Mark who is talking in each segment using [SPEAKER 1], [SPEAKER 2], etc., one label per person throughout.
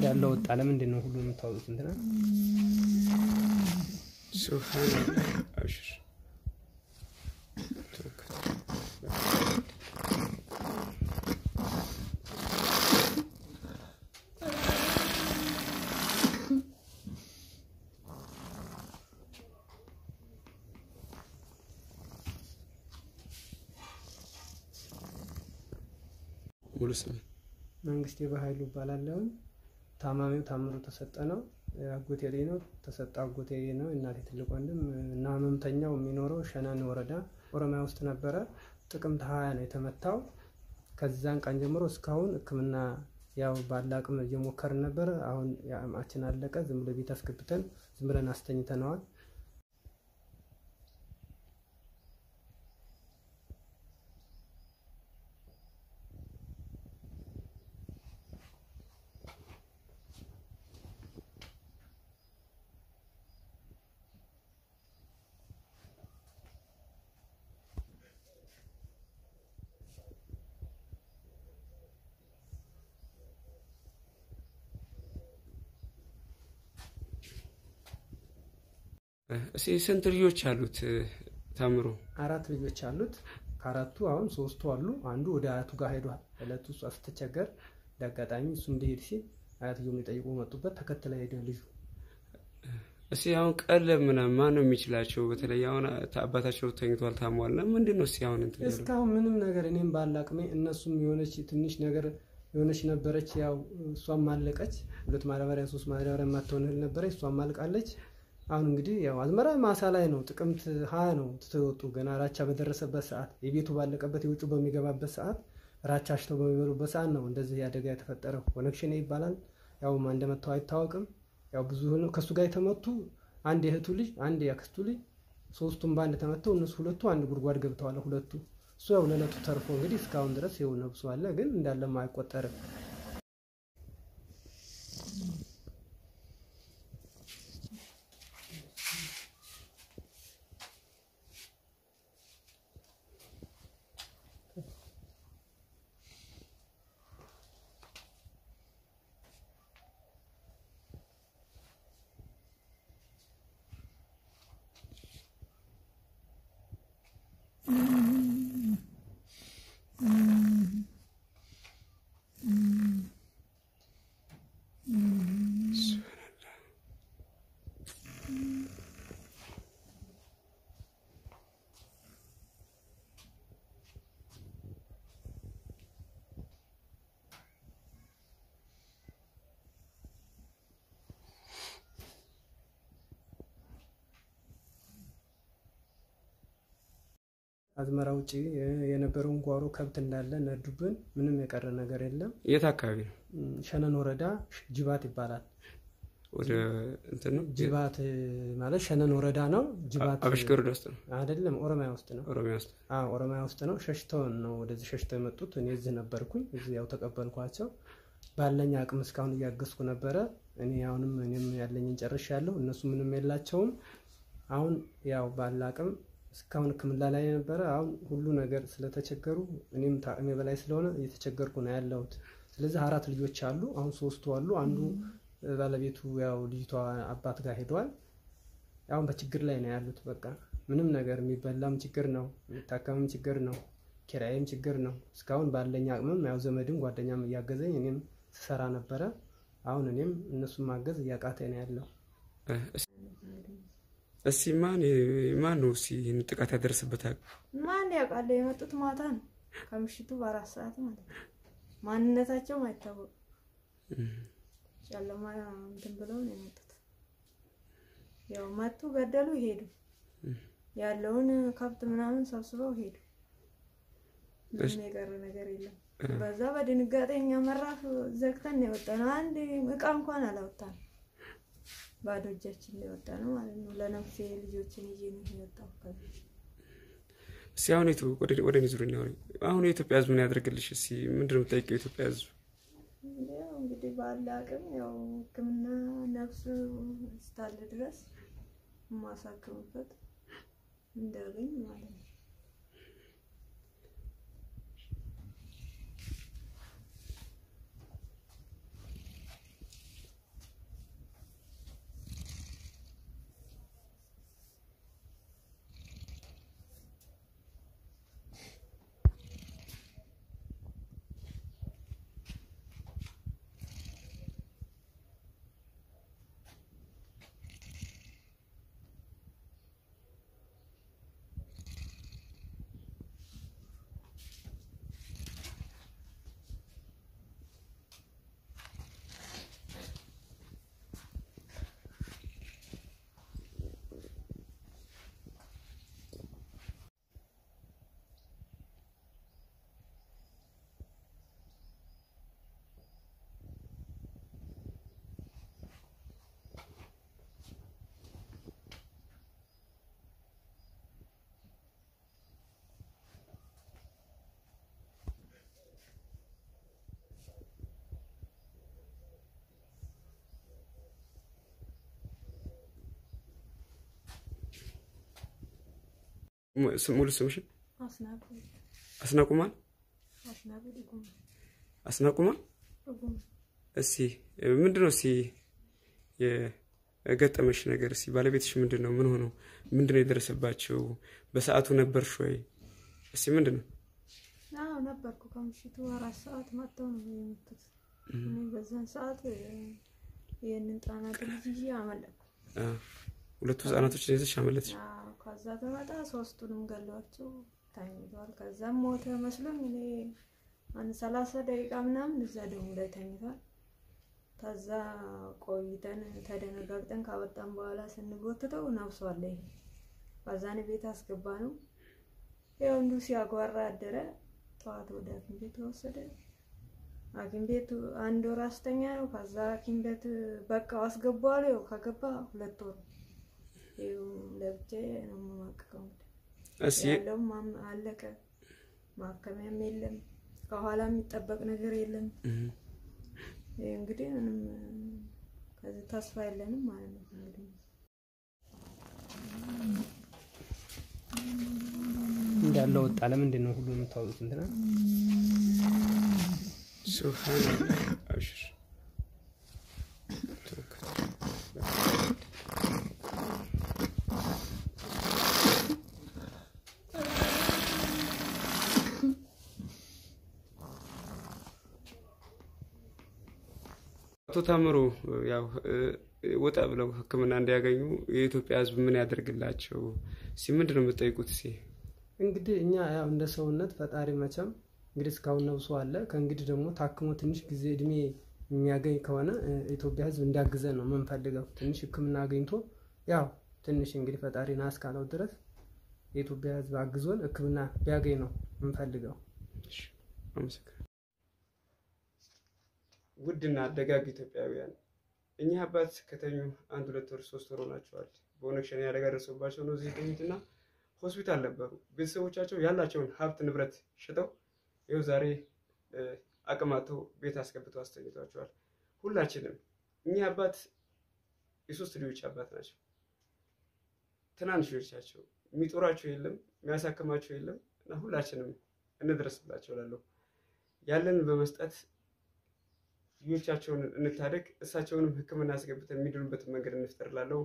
[SPEAKER 1] እንዳለ ወጣ ለምንድን ነው ሁሉንም ታውቁት እንትና
[SPEAKER 2] ሱብሃንአላህ አብሽር ሙሉስም
[SPEAKER 1] መንግስቴ በኃይሉ ይባላልው ታማሚው ታምሩ ተሰጠነው አጎቴ ላይ ነው ተሰጣው አጎቴ ነው እናቴ ትልቅ ወንድም እና ህመምተኛው የሚኖረው ሸናን ወረዳ ኦሮሚያ ውስጥ ነበረ ጥቅምት 20 ነው የተመታው ከዛን ቀን ጀምሮ እስካሁን ህክምና ያው ባላቅም እየሞከርን ነበር አሁን ያማችን አለቀ ዝም ብሎ ቤት አስገብተን ዝም ብለን አስተኝተናል
[SPEAKER 2] ስንት ልጆች አሉት ታምሩ
[SPEAKER 1] አራት ልጆች አሉት ከአራቱ አሁን ሶስቱ አሉ አንዱ ወደ አያቱ ጋር ሄዷል እለቱ እሱ አስተቸገር ዳጋጣሚ እሱ እንደሄድ ሲል አያቱየው ሊጠይቁ መጡበት ተከተለ ሄደ ልጁ
[SPEAKER 2] አሁን ቀለብ ማን ነው የሚችላቸው በተለይ አሁን አባታቸው ተኝቷል ታሟል ምንድነው አሁን እንትን
[SPEAKER 1] እስካሁን ምንም ነገር እኔም ባላቅሜ እነሱም የሆነች ትንሽ ነገር የሆነች ነበረች ያው እሷም ማለቀች ሁለት ማዳበሪያ ሶስት ማዳበሪያ ማተውነል ነበረች እሷም ማልቃለች አሁን እንግዲህ ያው አዝመራ ማሳ ላይ ነው ጥቅምት 20 ነው ተወጡ ገና ራቻ በደረሰበት ሰዓት የቤቱ ባለቀበት የውጭ በሚገባበት ሰዓት ራቻሽተው በሚበሉበት ሰዓት ነው እንደዚህ ያደጋ የተፈጠረው ወነክሽኔ ይባላል ያው ማን እንደመታው አይታወቅም ያው ብዙ ነው ከሱ ጋር የተመቱ አንድ የህቱ ልጅ አንድ ያክስቱ ልጅ ሶስቱም ባንድ ተመተው እነሱ ሁለቱ አንድ ጉድጓድ ገብተዋል ሁለቱ እሱ ያው ለለቱ ተርፎ እንግዲህ እስካሁን ድረስ ይው ነብሱ አለ ግን እንዳለም አይቆጠርም አዝመራ ውጪ የነበረውን ጓሮ ከብት እንዳለ ነዱብን ምንም የቀረ ነገር የለም
[SPEAKER 2] የት አካባቢ
[SPEAKER 1] ሸነን ወረዳ ጅባት ይባላል
[SPEAKER 2] ወደ እንትን ነው
[SPEAKER 1] ጅባት ማለት ሸነን ወረዳ ነው ጅባት
[SPEAKER 2] አብሽከር ውስጥ ነው
[SPEAKER 1] አይደለም ኦሮሚያ ውስጥ ነው
[SPEAKER 2] ኦሮሚያ
[SPEAKER 1] ውስጥ ነው ሸሽተው ነው ወደዚህ ሸሽተው የመጡት እኔ እዚህ ነበርኩኝ እዚህ ያው ተቀበልኳቸው ባለኛ አቅም እስካሁን ያገስኩ ነበር እኔ አሁንም እኔም ያለኝን ጨርሻለሁ እነሱ ምንም የላቸውም አሁን ያው ባላቅም እስካሁን ክምላ ላይ ነበር አሁን ሁሉ ነገር ስለተቸገሩ እኔም ታቅሜ በላይ ስለሆነ እየተቸገርኩ ነው ያለሁት ስለዚህ አራት ልጆች አሉ አሁን ሶስቱ አሉ አንዱ ባለቤቱ ያው ልጅቷ አባት ጋር ሄዷል አሁን በችግር ላይ ነው ያሉት በቃ ምንም ነገር የሚበላም ችግር ነው የሚታከምም ችግር ነው ኪራይም ችግር ነው እስካሁን ባለኛ አቅምም ያው ዘመድም ጓደኛም ያገዘኝ እኔም ሰራ ነበር አሁን እኔም እነሱን ማገዝ ያቃተኝ ነው ያለው
[SPEAKER 2] ማን ነው ጥቃት ያደረሰበታል
[SPEAKER 3] ማን ያውቃል የመጡት ማታ ነው ከምሽቱ በ4 ሰዓት ማለት ነው ማንነታቸው ማይታወቅ ጨለማ እንትን ብለው ነው የመጡት ያው መጡ ገደሉ ሄዱ ያለውን ከብት ምናምን ሰብስበው ሄዱ ምንም የቀረ ነገር የለም በዛ በድንጋጤኛ መራፍ ዘግተን ነው የወጣነው አንድ ዕቃ እንኳን አላወጣንም ባዶ እጃችን ነው የወጣነው ማለት ነው ለነፍሴ ልጆችን ይዤ ነው የወጣው
[SPEAKER 2] ሲያውኔቱ ወደ ንዙርኛ አሁን የኢትዮጵያ ህዝብ ምን ያደርግልሽ ምንድነው የምትጠይቀው የኢትዮጵያ ህዝብ
[SPEAKER 3] ያው እንግዲህ ባላቅም ያው ህክምና ነፍስ ስታለ ድረስ ማሳከምበት እንዳገኝ ማለት ነው
[SPEAKER 2] ሙሉ ስምሽ? አስናቁማል አስናቁማል። እስቲ ምንድነው እስቲ የገጠመሽ ነገር እስቲ ባለቤትሽ ምንድነው ምን ሆኖ ምንድነው የደረሰባቸው? በሰዓቱ ነበርሽ ወይ? እስቲ ምንድነው?
[SPEAKER 3] አዎ ነበርኩ። ከምሽቱ 4 ሰዓት መጥተው ነው የመጡት። እኔ በዛን ሰዓት የንን ጣናት ልጅ አመለጥኩ።
[SPEAKER 2] ሁለቱ ህፃናቶች ይዘሽ አመለጥሽ?
[SPEAKER 3] ከዛ ተመጣ ሶስቱንም ገለዋቸው ታኝቷል። ከዛም ሞተ መስሎኝ እኔ 30 ደቂቃ ምናምን እዛ ደሙ ላይ ታኝቷል። ከዛ ቆይተን ተደነጋግጠን ካወጣን በኋላ ስንጎትተው ነፍሷል። ይሄ ባዛኔ ቤት አስገባ ነው። ያው እንዱ ሲያጓራ አደረ። ጠዋት ወደ ሐኪም ቤት ወሰደ። ሐኪም ቤቱ 1 ወር አስተኛ ነው። ከዛ ሐኪም ቤት በቃ አስገባው። ያው ከገባ 2 ወር ይው ለብቻዬ ነው የማቀቀው። እሺ ያለው አለቀ። ማከሚያም የለም። ከኋላ የሚጠበቅ ነገር የለም። እንግዲህ ምንም ከዚህ ተስፋ የለንም ማለት ነው። እንግዲህ
[SPEAKER 1] እንዳለው ወጣ። ለምንድን ነው ሁሉንም ታውቁት እንትና
[SPEAKER 2] ሱብሃንአላህ አሽር አቶ ታምሩ ያው ወጣ ብለው ህክምና እንዲያገኙ የኢትዮጵያ ህዝብ ምን ያደርግላቸው? ምንድነው የምትጠይቁት?
[SPEAKER 1] እንግዲህ እኛ ያው እንደ ሰውነት ፈጣሪ መቼም እንግዲህ እስካሁን ነብሶ አለ። ከእንግዲህ ደግሞ ታክሞ ትንሽ ጊዜ እድሜ የሚያገኝ ከሆነ ኢትዮጵያ ህዝብ እንዲያግዘን ነው የምንፈልገው። ትንሽ ህክምና አገኝቶ ያው ትንሽ እንግዲህ ፈጣሪ ናስ ካለው ድረስ የኢትዮጵያ ህዝብ አግዞን ህክምና ቢያገኝ ነው የምንፈልገው።
[SPEAKER 2] እሺ አመሰግናለሁ። ውድና ደጋግ ኢትዮጵያውያን እኛ አባት ከተኙ 1 2 ወር 3 ወር ሆናቸዋል። በኦነግ ሸኔ አደጋ ደርሶባቸው ነው እዚህ የተኙትና ሆስፒታል ነበሩ። ቤተሰቦቻቸው ያላቸውን ሀብት ንብረት ሽጠው ይኸው ዛሬ አቅማተው ቤት አስገብተው አስተኝቷቸዋል። ሁላችንም እኛ አባት የ3 ልጆች አባት ናቸው። ትናንሽ ልጆቻቸው የሚጦራቸው የለም የሚያሳክማቸው የለም እና ሁላችንም እንድረስላቸው እላለሁ። ያለን በመስጠት ልጆቻቸውን እንታደግ፣ እሳቸውንም ህክምና አስገብተን የሚድኑበት መንገድ እንፍጠርላለው።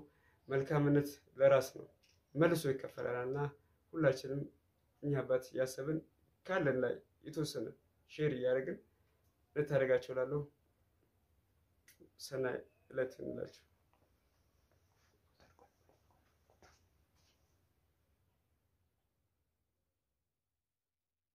[SPEAKER 2] መልካምነት ለራስ ነው መልሶ ይከፈላልና ሁላችንም እኛ አባት ያሰብን ካለን ላይ የተወሰነ ሼር እያደረግን እንታደጋቸው እላለሁ። ሰናይ ዕለት እንላችሁ።